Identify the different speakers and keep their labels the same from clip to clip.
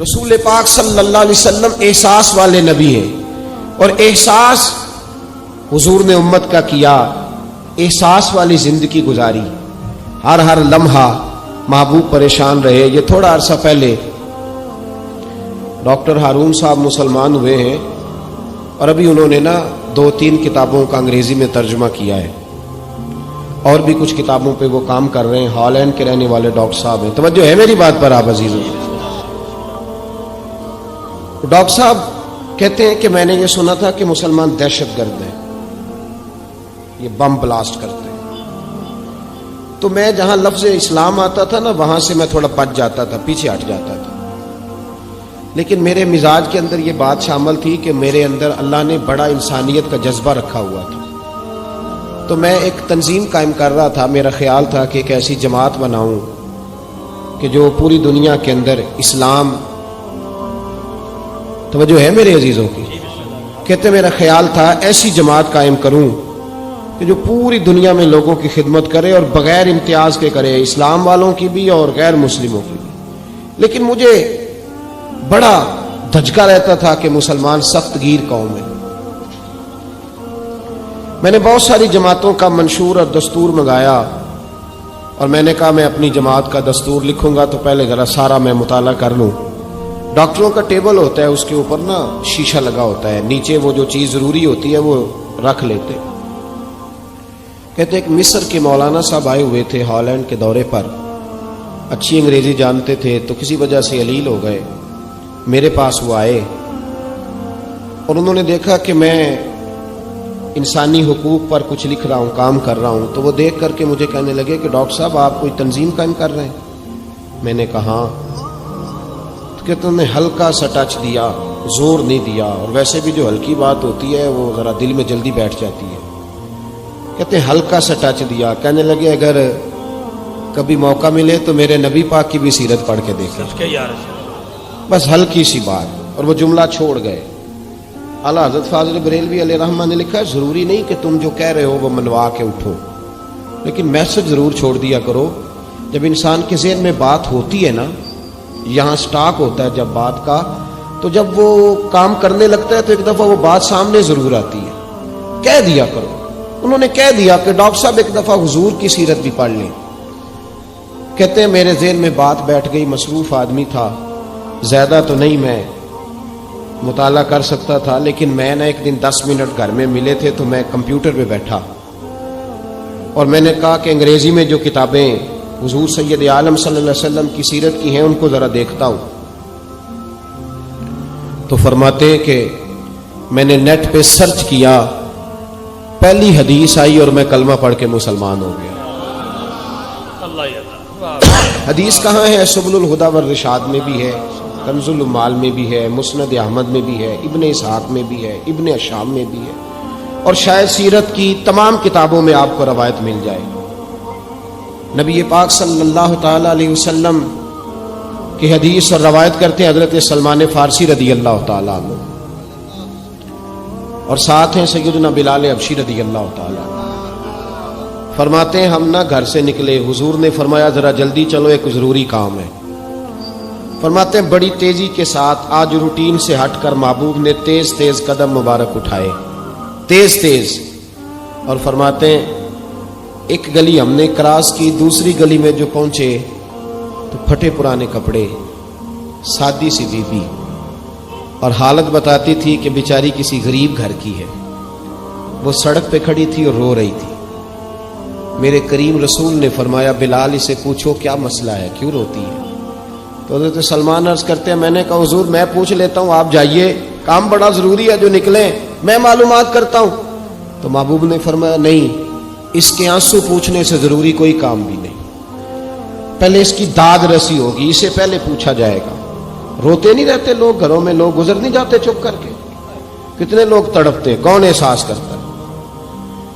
Speaker 1: رسول پاک صلی اللہ علیہ وسلم احساس والے نبی ہیں، اور احساس حضور نے امت کا کیا، احساس والی زندگی گزاری، ہر لمحہ محبوب پریشان رہے۔ یہ تھوڑا عرصہ پہلے ڈاکٹر ہارون صاحب مسلمان ہوئے ہیں، اور ابھی انہوں نے 2-3 کتابوں کا انگریزی میں ترجمہ کیا ہے، اور بھی کچھ کتابوں پہ وہ کام کر رہے ہیں۔ ہالینڈ کے رہنے والے ڈاکٹر صاحب ہیں۔ توجہ ہے میری بات پر آپ عزیزوں؟ ڈاکٹر صاحب کہتے ہیں کہ میں نے یہ سنا تھا کہ مسلمان دہشت گرد ہیں، یہ بم بلاسٹ کرتے ہیں۔ تو میں جہاں لفظ اسلام آتا تھا وہاں سے میں تھوڑا بچ جاتا تھا، پیچھے ہٹ جاتا تھا، لیکن میرے مزاج کے اندر یہ بات شامل تھی کہ میرے اندر اللہ نے بڑا انسانیت کا جذبہ رکھا ہوا تھا۔ تو میں ایک تنظیم قائم کر رہا تھا، میرا خیال تھا کہ ایک ایسی جماعت بناؤں کہ جو پوری دنیا کے اندر اسلام، توجہ ہے میرے عزیزوں کی، کہتے میرا خیال تھا ایسی جماعت قائم کروں کہ جو پوری دنیا میں لوگوں کی خدمت کرے اور بغیر امتیاز کے کرے، اسلام والوں کی بھی اور غیر مسلموں کی بھی۔ لیکن مجھے بڑا دھچکا رہتا تھا کہ مسلمان سخت گیر قوم ہے۔ میں نے بہت ساری جماعتوں کا منشور اور دستور منگایا، اور میں نے کہا میں اپنی جماعت کا دستور لکھوں گا تو پہلے ذرا سارا میں مطالعہ کر لوں۔ ڈاکٹروں کا ٹیبل ہوتا ہے، اس کے اوپر شیشہ لگا ہوتا ہے، نیچے وہ جو چیز ضروری ہوتی ہے وہ رکھ لیتے۔ کہتے ایک مصر کے مولانا صاحب آئے ہوئے تھے ہالینڈ کے دورے پر، اچھی انگریزی جانتے تھے، تو کسی وجہ سے علیل ہو گئے۔ میرے پاس وہ آئے اور انہوں نے دیکھا کہ میں انسانی حقوق پر کچھ لکھ رہا ہوں، کام کر رہا ہوں، تو وہ دیکھ کر کے مجھے کہنے لگے کہ ڈاکٹر صاحب آپ کوئی تنظیم قائم کر رہے ہیں؟ میں نے کہا ہاں۔ تو کہتے انہوں نے ہلکا سا ٹچ دیا، زور نہیں دیا، اور ویسے بھی جو ہلکی بات ہوتی ہے وہ ذرا دل میں جلدی بیٹھ جاتی ہے۔ کہتے ہیں ہلکا سا ٹچ دیا، کہنے لگے اگر کبھی موقع ملے تو میرے نبی پاک کی بھی سیرت پڑھ کے دیکھیں، بس ہلکی سی بات، اور وہ جملہ چھوڑ گئے۔ اعلیٰ حضرت فاضل بریلوی علیہ رحمہ نے لکھا ہے ضروری نہیں کہ تم جو کہہ رہے ہو وہ منوا کے اٹھو، لیکن میسج ضرور چھوڑ دیا کرو۔ جب انسان کے ذہن میں بات ہوتی ہے یہاں سٹاک ہوتا ہے جب بات کا، تو جب وہ کام کرنے لگتا ہے تو ایک دفعہ وہ بات سامنے ضرور آتی ہے، کہہ دیا کرو۔ انہوں نے کہہ دیا کہ ڈاکٹر صاحب ایک دفعہ حضور کی سیرت بھی پڑھ لیں۔ کہتے ہیں میرے ذہن میں بات بیٹھ گئی، مصروف آدمی تھا، زیادہ تو نہیں میں مطالعہ کر سکتا تھا، لیکن میں ایک دن 10 منٹ گھر میں ملے تھے تو میں کمپیوٹر پہ بیٹھا، اور میں نے کہا کہ انگریزی میں جو کتابیں حضور سید عالم صلی اللہ علیہ وسلم کی سیرت کی ہیں ان کو ذرا دیکھتا ہوں۔ تو فرماتے ہیں کہ میں نے نیٹ پہ سرچ کیا، پہلی حدیث آئی اور میں کلمہ پڑھ کے مسلمان ہو گیا۔ حدیث کہاں ہے؟ سبل الہدی والرشاد میں بھی ہے، کنز المال میں بھی ہے، مسند احمد میں بھی ہے، ابن اسحاق میں بھی ہے، ابن اشام میں بھی ہے، اور شاید سیرت کی تمام کتابوں میں آپ کو روایت مل جائے۔ نبی پاک صلی اللہ تعالی علیہ وسلم کی حدیث اور روایت کرتے ہیں حضرت سلمان فارسی رضی اللہ تعالیٰ عنہ، اور ساتھ ہیں سیدنا بلال حبشی رضی اللہ تعالیٰ عنہ۔ فرماتے ہیں ہم گھر سے نکلے، حضور نے فرمایا ذرا جلدی چلو ایک ضروری کام ہے۔ فرماتے ہیں بڑی تیزی کے ساتھ آج روٹین سے ہٹ کر محبوب نے تیز تیز قدم مبارک اٹھائے، تیز تیز، اور فرماتے ہیں ایک گلی ہم نے کراس کی، دوسری گلی میں جو پہنچے تو پھٹے پرانے کپڑے، سادی سی بیوی، اور حالت بتاتی تھی کہ بیچاری کسی غریب گھر کی ہے۔ وہ سڑک پہ کھڑی تھی اور رو رہی تھی۔ میرے کریم رسول نے فرمایا بلال اسے پوچھو کیا مسئلہ ہے، کیوں روتی ہے؟ تو حضرت سلمان عرض کرتے ہیں میں نے کہا حضور میں پوچھ لیتا ہوں، آپ جائیے، کام بڑا ضروری ہے جو نکلیں، میں معلومات کرتا ہوں۔ تو محبوب نے فرمایا نہیں، اس کے آنسو پوچھنے سے ضروری کوئی کام بھی نہیں، پہلے اس کی داد رسی ہوگی، اسے پہلے پوچھا جائے گا۔ روتے نہیں رہتے لوگ گھروں میں، لوگ گزر نہیں جاتے چپ کر کے؟ کتنے لوگ تڑپتے، کون احساس کرتا ہے؟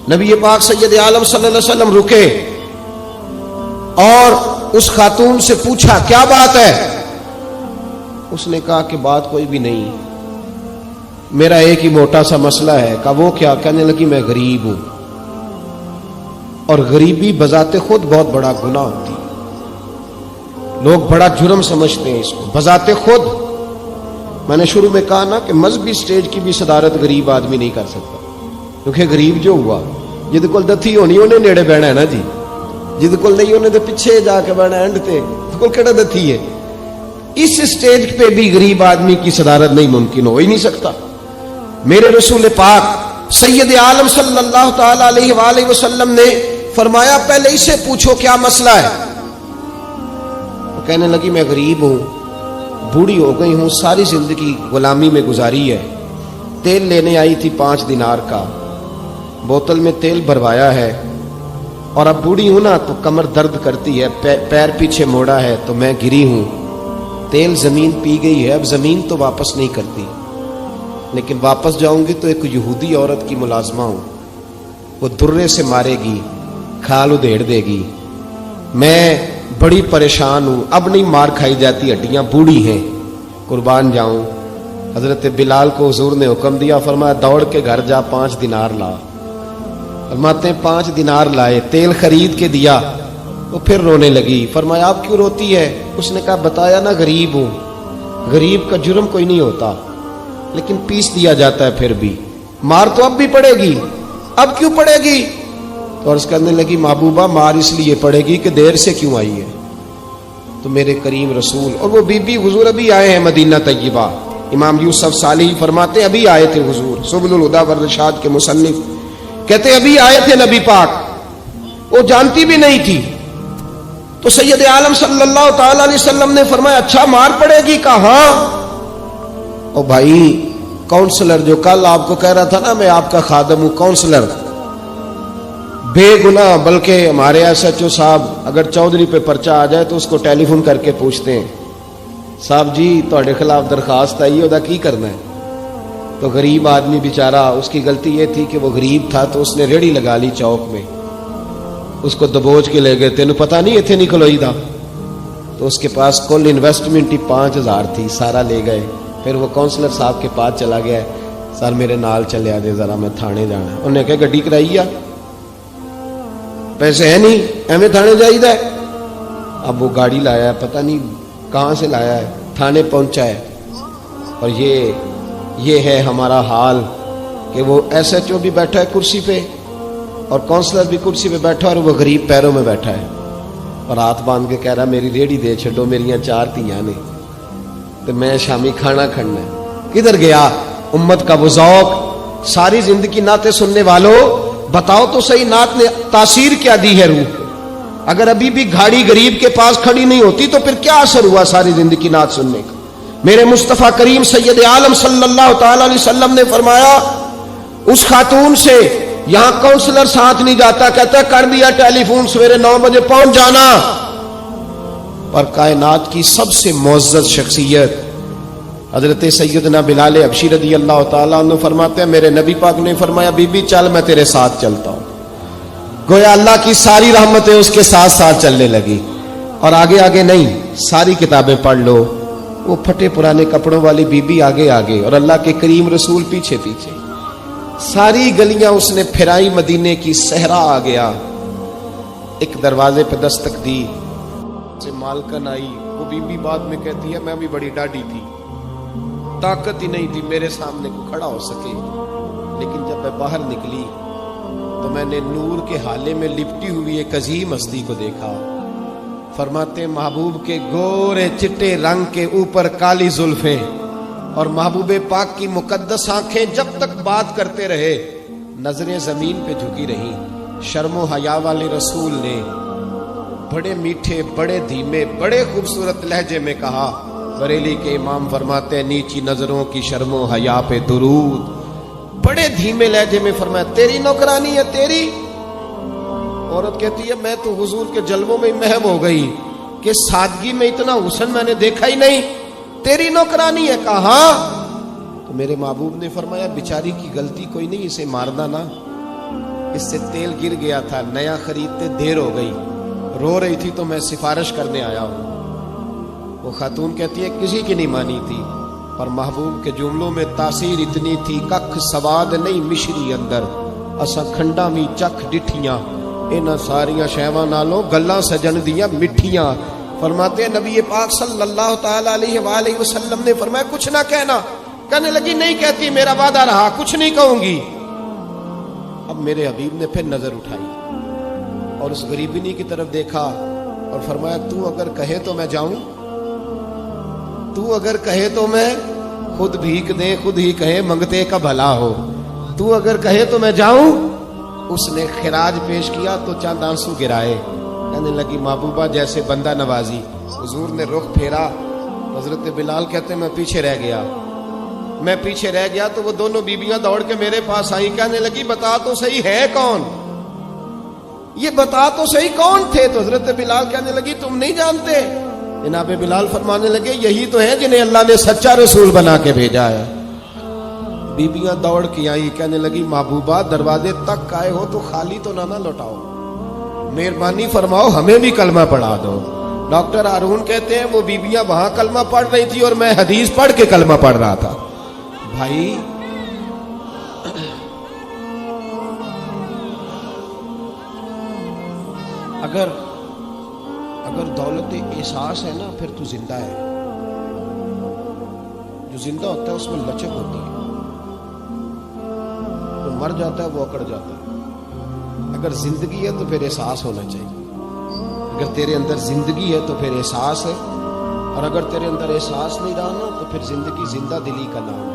Speaker 1: نبی پاک سید عالم صلی اللہ علیہ وسلم رکے اور اس خاتون سے پوچھا کیا بات ہے؟ اس نے کہا کہ بات کوئی بھی نہیں، میرا ایک ہی موٹا سا مسئلہ ہے۔ کہا وہ کیا؟ کہنے لگی میں غریب ہوں، اور غریبی بذات خود بہت بڑا گناہ ہوتی ہے، لوگ بڑا جرم سمجھتے ہیں اس کو، بذات خود میں نے شروع میں کہا نا کہ مذہبی سٹیج کی بھی صدارت غریب آدمی نہیں کر سکتا، کیونکہ غریب جو ہوا جد کول دتھی ہونی انہیں نیڑے بہنا ہے نا جی، جد کول نہیں انہیں تو پیچھے جا کے بہنا اینڈ تے کول کیڑا دتھی ہے۔ اس سٹیج پہ بھی غریب آدمی کی صدارت نہیں ممکن ہو ہی نہیں سکتا۔ میرے رسول پاک سید عالم صلی اللہ تعالی علیہ وآلہ وسلم نے فرمایا پہلے اسے پوچھو کیا مسئلہ ہے۔ وہ کہنے لگی میں غریب ہوں، بوڑھی ہو گئی ہوں، ساری زندگی غلامی میں گزاری ہے، تیل لینے آئی تھی 5 دینار کا، بوتل میں تیل بھروایا ہے، اور اب بوڑھی ہوں نا تو کمر درد کرتی ہے، پیر پیچھے موڑا ہے تو میں گری ہوں، تیل زمین پی گئی ہے، اب زمین تو واپس نہیں کرتی، لیکن واپس جاؤں گی تو ایک یہودی عورت کی ملازمہ ہوں، وہ درے سے مارے گی، کھال ادھیڑ دے گی، میں بڑی پریشان ہوں، اب نہیں مار کھائی جاتی، ہڈیاں بوڑھی ہیں، قربان جاؤں۔ حضرت بلال کو حضور نے حکم دیا، فرمایا دوڑ کے گھر جا 5 دینار لا۔ فرماتے ہیں 5 دینار لائے، تیل خرید کے دیا، وہ پھر رونے لگی۔ فرمایا آپ کیوں روتی ہے؟ اس نے کہا بتایا نا غریب ہوں، غریب کا جرم کوئی نہیں ہوتا، لیکن پیس دیا جاتا ہے، پھر بھی مار تو اب بھی پڑے گی، اب کیوں پڑے گی؟ تو عرض کرنے لگی محبوبہ مار اس لیے پڑے گی کہ دیر سے کیوں آئی ہے۔ تو میرے کریم رسول اور وہ بی بی حضور ابھی آئے ہیں مدینہ طیبہ، امام یوسف صالحی فرماتے ہیں ابھی آئے تھے حضور، سبل الہدی والرشاد کے مصنف کہتے ہیں ابھی آئے تھے نبی پاک، وہ جانتی بھی نہیں تھی۔ تو سید عالم صلی اللہ تعالی علیہ وسلم نے فرمایا اچھا مار پڑے گی؟ کہا ہاں۔ او بھائی کاؤنسلر جو کل آپ کو کہہ رہا تھا نا میں آپ کا خادم ہوں، کاؤنسلر بے گناہ، بلکہ ہمارے SHO صاحب اگر چودھری پہ پرچہ آ جائے تو اس کو ٹیلی فون کر کے پوچھتے ہیں صاحب جی تہاڈے خلاف درخواست آئی ہے، کی کرنا ہے؟ تو غریب آدمی بیچارہ، اس کی غلطی یہ تھی کہ وہ غریب تھا تو اس نے ریڑھی لگا لی چوک میں، اس کو دبوچ کے لے گئے، تینوں پتہ نہیں ایتھے نہیں کھلوئی دا، تو اس کے پاس کل انویسٹمنٹ ہی 5000 تھی، سارا لے گئے۔ پھر وہ کاؤنسلر صاحب کے پاس چلا گیا، سر میرے نال چلے آ دے ذرا میں تھانے جانا ہے۔ انہوں نے کہا گڈی کرائی آ، پیسے ہیں نہیں ایویں تھانے جائیدا ہے۔ اب وہ گاڑی لایا ہے، پتہ نہیں کہاں سے لایا ہے، تھانے پہنچا ہے، اور یہ ہے ہمارا حال کہ وہ SHO بھی بیٹھا ہے کرسی پہ اور کاؤنسلر بھی کرسی پہ بیٹھا اور وہ غریب پیروں میں بیٹھا ہے، اور ہاتھ باندھ کے کہہ رہا میری ریڑھی دے چھڈو، میریاں 4 دھیاں نے تو میں شامی کھانا کھڑنا ہے۔ کدھر گیا امت کا وہ ذوق؟ ساری زندگی نعتیں سننے والوں بتاؤ تو صحیح نعت نے تاثیر کیا دی ہے روح کو؟ اگر ابھی بھی گھاڑی غریب کے پاس کھڑی نہیں ہوتی تو پھر کیا اثر ہوا ساری زندگی نعت سننے کا؟ میرے مصطفیٰ کریم سید عالم صلی اللہ تعالی علیہ وسلم نے فرمایا اس خاتون سے یہاں کاؤنسلر ساتھ نہیں جاتا، کہتا ہے کر دیا ٹیلی فون، سویرے 9 بجے پہنچ جانا۔ پر کائنات کی سب سے معزز شخصیت حضرت سیدنا بلال حبشی رضی اللہ تعالیٰ عنہ فرماتے ہیں میرے نبی پاک نے فرمایا بی بی چل میں تیرے ساتھ چلتا ہوں، گویا اللہ کی ساری رحمتیں اس کے ساتھ ساتھ چلنے لگی۔ اور آگے آگے نہیں، ساری کتابیں پڑھ لو، وہ پھٹے پرانے کپڑوں والی بی بی آگے آگے اور اللہ کے کریم رسول پیچھے پیچھے، ساری گلیاں اس نے پھرائی، مدینے کی صحرا آ گیا، ایک دروازے پہ دستک دی، سے مالکن آئی، وہ بی بی بعد میں کہتی ہے میں بھی بڑی ڈاڈی تھی، طاقت ہی نہیں تھی میرے سامنے کو کھڑا ہو سکے، لیکن جب میں باہر نکلی تو میں نے نور کے حالے میں لپٹی ہوئی ایک عظیم ہستی کو دیکھا۔ فرماتے محبوب کے گورے چٹے رنگ کے اوپر کالی زلفیں اور محبوب پاک کی مقدس آنکھیں جب تک بات کرتے رہے نظریں زمین پہ جھکی رہی۔ شرم و حیا والے رسول نے بڑے میٹھے، بڑے دھیمے، بڑے خوبصورت لہجے میں کہا، بریلی کے امام فرماتے ہیں نیچی نظروں کی شرم و حیا پہ درود، بڑے دھیمے لہجے میں فرمایا تیری نوکرانی ہے تیری؟ عورت کہتی ہے میں تو حضور کے جلووں میں محو ہو گئی کہ سادگی میں اتنا حسن میں نے دیکھا ہی نہیں، تیری نوکرانی ہے؟ کہا ہاں۔ تو میرے محبوب نے فرمایا بیچاری کی غلطی کوئی نہیں، اسے مارنا نا، اس سے تیل گر گیا تھا، نیا خریدتے دیر ہو گئی، رو رہی تھی تو میں سفارش کرنے آیا ہوں۔ وہ خاتون کہتی ہے کسی کی نہیں مانی تھی، پر محبوب کے جملوں میں تاثیر اتنی تھی، ککھ سواد نہیں مشری اندر، اساں کھنڈا بھی چکھ ڈٹھیاں، انہاں ساریاں شیواں نالوں گلاں سجن دیاں مٹھیاں، فرماتے ہیں نبی پاک صلی اللہ تعالی علیہ وآلہ وسلم نے فرمایا کچھ نہ کہنا. کہنے لگی نہیں کہتی، میرا وعدہ رہا، کچھ نہیں کہوں گی. اب میرے حبیب نے پھر نظر اٹھائی اور اس غریبنی کی طرف دیکھا اور فرمایا تو اگر کہے تو میں جاؤں، تو اگر کہے تو میں خود بھیک دے، خود ہی کہے منگتے کا بھلا ہو، تو اگر کہے تو میں جاؤں. اس نے خراج پیش کیا تو چند آنسو گرائے. کہنے لگی محبوبہ جیسے بندہ نوازی. حضور نے رخ پھیرا. حضرت بلال کہتے ہیں میں پیچھے رہ گیا. میں پیچھے رہ گیا تو وہ دونوں بیبیاں دوڑ کے میرے پاس آئیں. کہنے لگی بتا تو صحیح ہے کون، یہ بتا تو صحیح کون تھے. تو حضرت بلال کہنے لگی تم نہیں جانتے. جناب بلال فرمانے لگے یہی تو ہیں جنہیں اللہ نے سچا رسول بنا کے بھیجا ہے. بیبیاں دوڑ کے آئی. کہنے لگی محبوبہ دروازے تک آئے ہو تو خالی تو نہ لوٹاؤ، مہربانی فرماؤ ہمیں بھی کلمہ پڑھا دو. ڈاکٹر ہارون کہتے ہیں وہ بیبیاں وہاں کلمہ پڑھ رہی تھی اور میں حدیث پڑھ کے کلمہ پڑھ رہا تھا. بھائی اگر دولت احساس ہے نا پھر تو زندہ ہے. جو زندہ ہوتا ہے اس میں لچک ہوتی ہے، جو مر جاتا ہے وہ اکڑ جاتا ہے. اگر زندگی ہے تو پھر احساس ہونا چاہیے. اگر تیرے اندر زندگی ہے تو پھر احساس ہے، اور اگر تیرے اندر احساس نہیں رہا نا تو پھر زندگی زندہ دلی کا نام ہے.